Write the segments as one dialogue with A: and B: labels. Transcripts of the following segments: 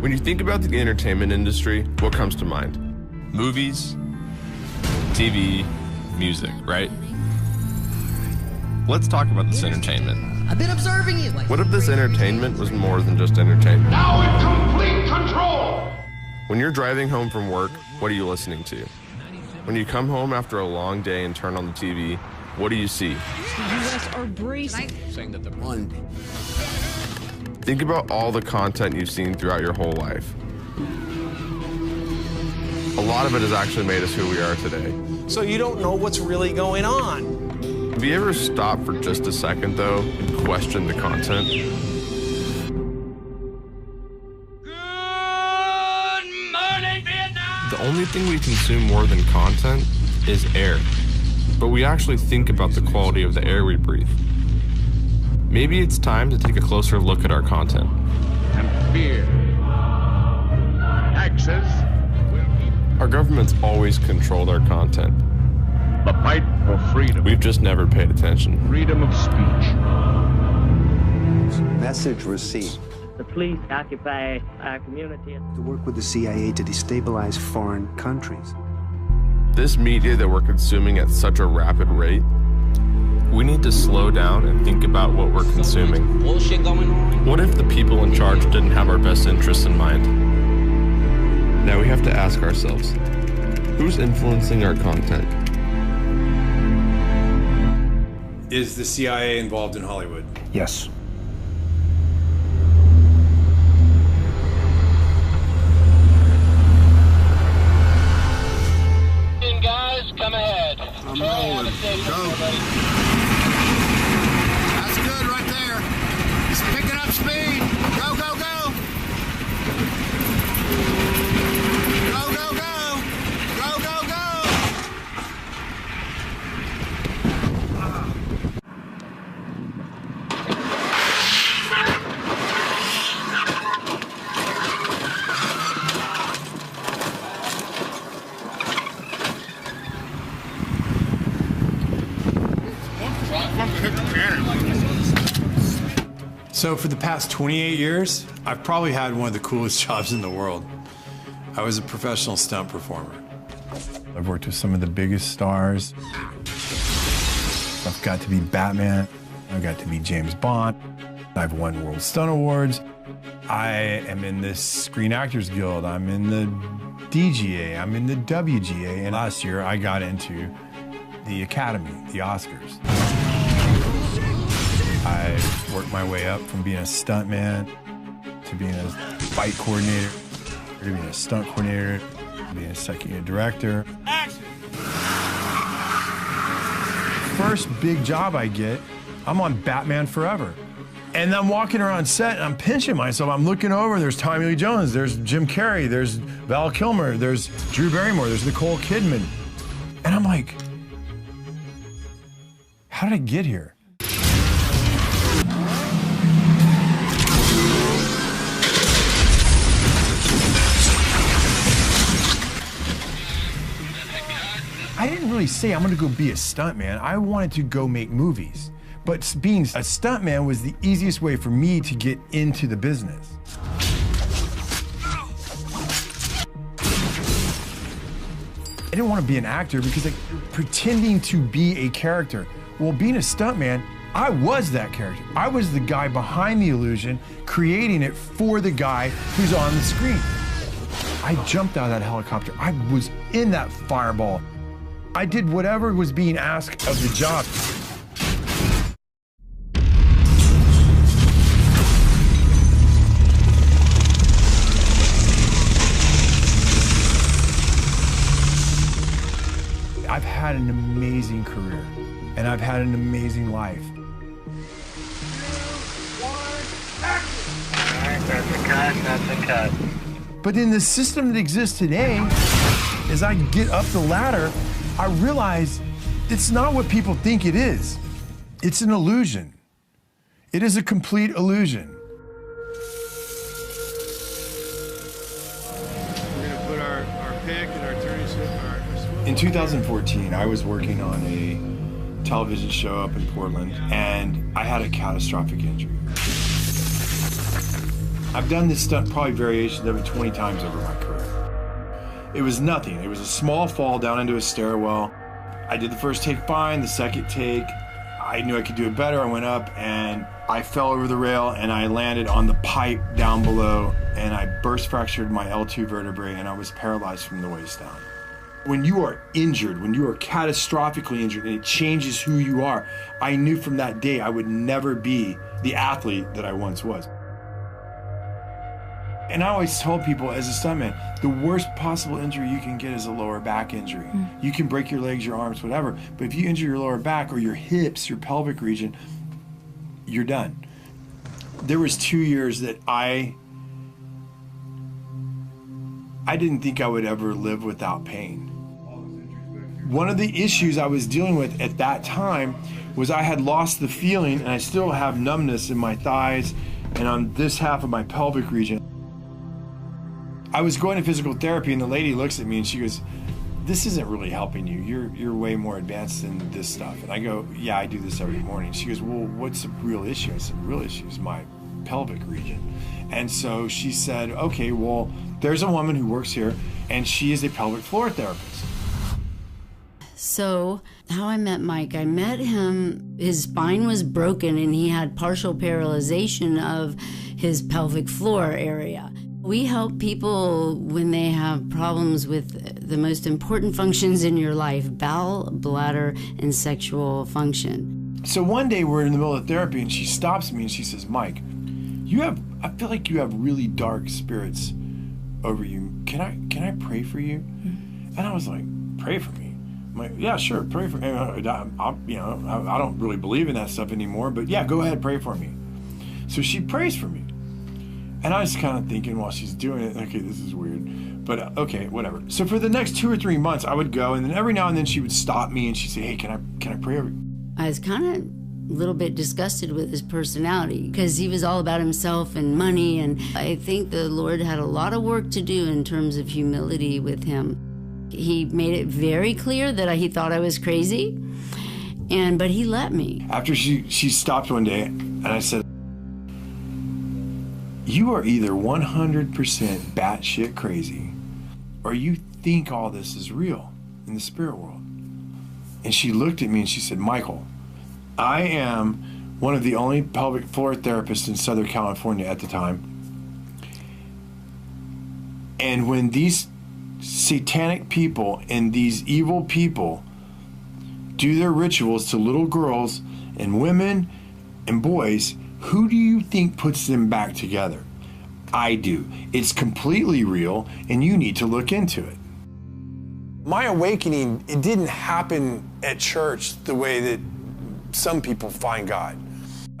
A: When you think about the entertainment industry, what comes to mind? Movies, TV, music, right? Let's talk about this entertainment.
B: I've been observing you.
A: What if this entertainment was more than just entertainment?
C: Now in complete control!
A: When you're driving home from work, what are you listening to? When you come home after a long day and turn on the TV, what do you see?
D: The U.S. are bracing.
E: Saying that the one.
A: Think about all the content you've seen throughout your whole life. A lot of it has actually made us who we are today.
F: So you don't know what's really going on.
A: Have you ever stopped for just a second, though, and questioned the content? The only thing we consume more than content is air. But we actually think about the quality of the air we breathe. Maybe it's time to take a closer look at our content.
C: And fear. Taxes.
A: Our government's always controlled our content.
C: The fight for freedom.
A: We've just never paid attention.
C: Freedom of speech.
G: Message received.
H: The police occupy our community.
G: To work with the CIA to destabilize foreign countries.
A: This media that we're consuming at such a rapid rate, we need to slow down and think about what we're consuming.
E: Bullshit going on.
A: What if the people in charge didn't have our best interests in mind? Now we have to ask ourselves, who's influencing our content?
I: Is the CIA involved in Hollywood?
G: Yes.
H: Guys, come ahead.
C: I'm rolling. Go. That's good right there. He's picking up speed. Go, go, go. Go, go, go. Go, go, go.
I: So for the past 28 years, I've probably had one of the coolest jobs in the world. I was a professional stunt performer. I've worked with some of the biggest stars. I've got to be Batman. I've got to be James Bond. I've won World Stunt Awards. I am in the Screen Actors Guild. I'm in the DGA. I'm in the WGA. And last year, I got into the Academy, the Oscars. I worked my way up from being a stuntman to being a fight coordinator, to being a stunt coordinator, to being a second unit director. Action! First big job I get, I'm on Batman Forever. And I'm walking around set and I'm pinching myself. I'm looking over, there's Tommy Lee Jones, there's Jim Carrey, there's Val Kilmer, there's Drew Barrymore, there's Nicole Kidman. And I'm like, how did I get here? I didn't really say I'm gonna go be a stuntman. I wanted to go make movies. But being a stuntman was the easiest way for me to get into the business. I didn't want to be an actor because like pretending to be a character. Well, being a stuntman, I was that character. I was the guy behind the illusion, creating it for the guy who's on the screen. I jumped out of that helicopter. I was in that fireball. I did whatever was being asked of the job. I've had an amazing career, and I've had an amazing life.
H: 2, 1, action! All right, that's a cut, that's a cut.
I: But in the system that exists today, as I get up the ladder, I realize it's not what people think it is. It's an illusion. It is a complete illusion.
J: We're gonna put our pick and our turning suit.
I: In 2014, I was working on a television show up in Portland, and I had a catastrophic injury. I've done this stunt, probably variations of it 20 times over my career. It was nothing. It was a small fall down into a stairwell. I did the first take fine, the second take, I knew I could do it better. I went up and I fell over the rail and I landed on the pipe down below and I burst fractured my L2 vertebrae and I was paralyzed from the waist down. When you are injured, when you are catastrophically injured and it changes who you are, I knew from that day I would never be the athlete that I once was. And I always told people as a stuntman, the worst possible injury you can get is a lower back injury. You can break your legs, your arms, whatever, but if you injure your lower back or your hips, your pelvic region, you're done. There was 2 years that I didn't think I would ever live without pain. One of the issues I was dealing with at that time was I had lost the feeling, and I still have numbness in my thighs and on this half of my pelvic region. I was going to physical therapy and the lady looks at me and she goes, "This isn't really helping you. You're way more advanced than this stuff." And I go, "Yeah, I do this every morning." She goes, "Well, what's the real issue?" I said, "The real issue is my pelvic region." And so she said, "Okay, well, there's a woman who works here and she is a pelvic floor therapist."
B: So how I met Mike, I met him, his spine was broken and he had partial paralyzation of his pelvic floor area. We help people when they have problems with the most important functions in your life, bowel, bladder, and sexual function.
I: So one day we're in the middle of therapy and she stops me and she says, "Mike, I feel like you have really dark spirits over you. Can I pray for you?" And I was like, "Pray for me?" I'm like, "Yeah, sure, pray for me. I don't really believe in that stuff anymore, but yeah, go ahead, pray for me." So she prays for me. And I was kind of thinking while she's doing it, okay, this is weird, but okay, whatever. So for the next 2 or 3 months, I would go, and then every now and then she would stop me and she'd say, "Hey, can I pray over you?"
B: I was kind of a little bit disgusted with his personality because he was all about himself and money, and I think the Lord had a lot of work to do in terms of humility with him. He made it very clear that he thought I was crazy, but he let me.
I: After she stopped one day, and I said, "You are either 100% batshit crazy, or you think all this is real in the spirit world." And she looked at me and she said, "Michael, I am one of the only pelvic floor therapists in Southern California at the time. And when these satanic people and these evil people do their rituals to little girls and women and boys, who do you think puts them back together? I do. It's completely real, and you need to look into it." My awakening, it didn't happen at church the way that some people find God.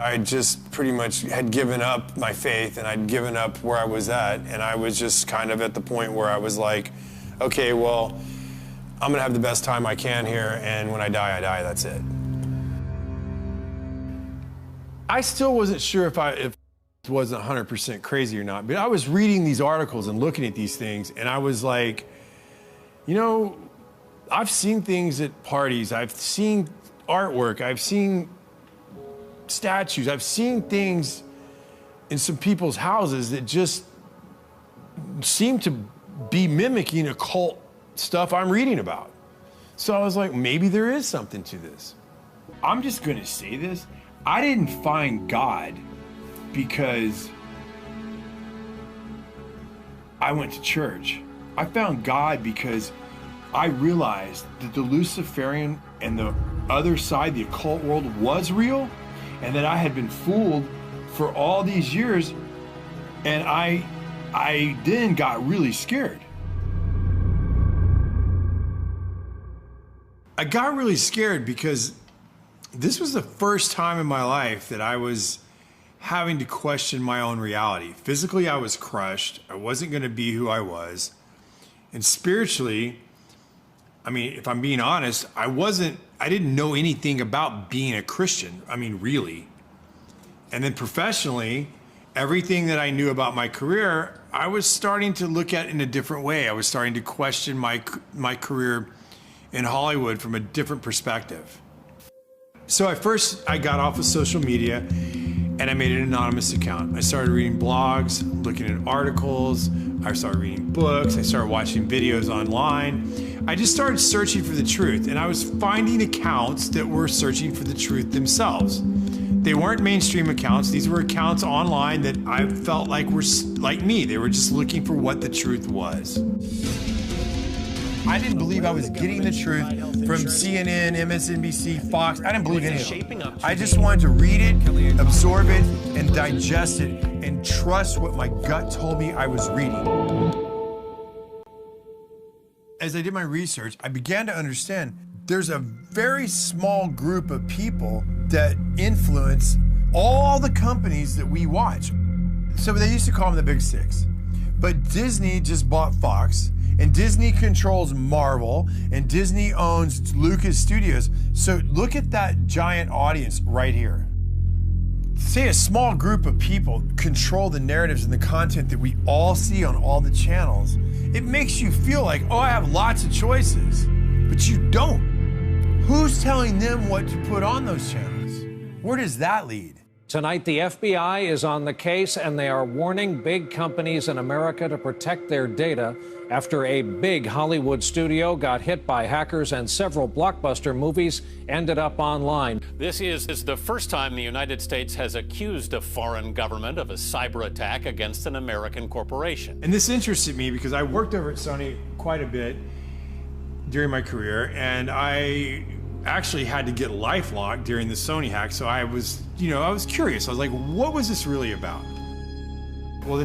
I: I just pretty much had given up my faith, and I'd given up where I was at, and I was just kind of at the point where I was like, okay, well, I'm gonna have the best time I can here, and when I die, that's it. I still wasn't sure if it wasn't 100% crazy or not, but I was reading these articles and looking at these things, and I was like, you know, I've seen things at parties, I've seen artwork, I've seen statues, I've seen things in some people's houses that just seem to be mimicking occult stuff I'm reading about. So I was like, maybe there is something to this. I'm just gonna say this. I didn't find God because I went to church. I found God because I realized that the Luciferian and the other side, the occult world, was real, and that I had been fooled for all these years, and I then got really scared. I got really scared because this was the first time in my life that I was having to question my own reality. Physically, I was crushed. I wasn't going to be who I was. And spiritually, I mean, if I'm being honest, I didn't know anything about being a Christian. I mean, really. And then professionally, everything that I knew about my career, I was starting to look at in a different way. I was starting to question my career in Hollywood from a different perspective. So I got off of social media, and I made an anonymous account. I started reading blogs, looking at articles, I started reading books, I started watching videos online. I just started searching for the truth, and I was finding accounts that were searching for the truth themselves. They weren't mainstream accounts. These were accounts online that I felt like were like me. They were just looking for what the truth was. I didn't believe I was getting the truth from CNN, MSNBC, Fox. I didn't believe any of them. I just wanted to read it, absorb it, and digest it, and trust what my gut told me I was reading. As I did my research, I began to understand there's a very small group of people that influence all the companies that we watch. So they used to call them the Big Six. But Disney just bought Fox, and Disney controls Marvel, and Disney owns Lucas Studios. So look at that giant audience right here. Say a small group of people control the narratives and the content that we all see on all the channels. It makes you feel like, oh, I have lots of choices, but you don't. Who's telling them what to put on those channels? Where does that lead?
K: Tonight, the FBI is on the case, and they are warning big companies in America to protect their data after a big Hollywood studio got hit by hackers and several blockbuster movies ended up online.
L: This is the first time the United States has accused a foreign government of a cyber attack against an American corporation.
I: And this interested me because I worked over at Sony quite a bit during my career, and I actually had to get LifeLock during the Sony hack, so I was curious. I was like, what was this really about?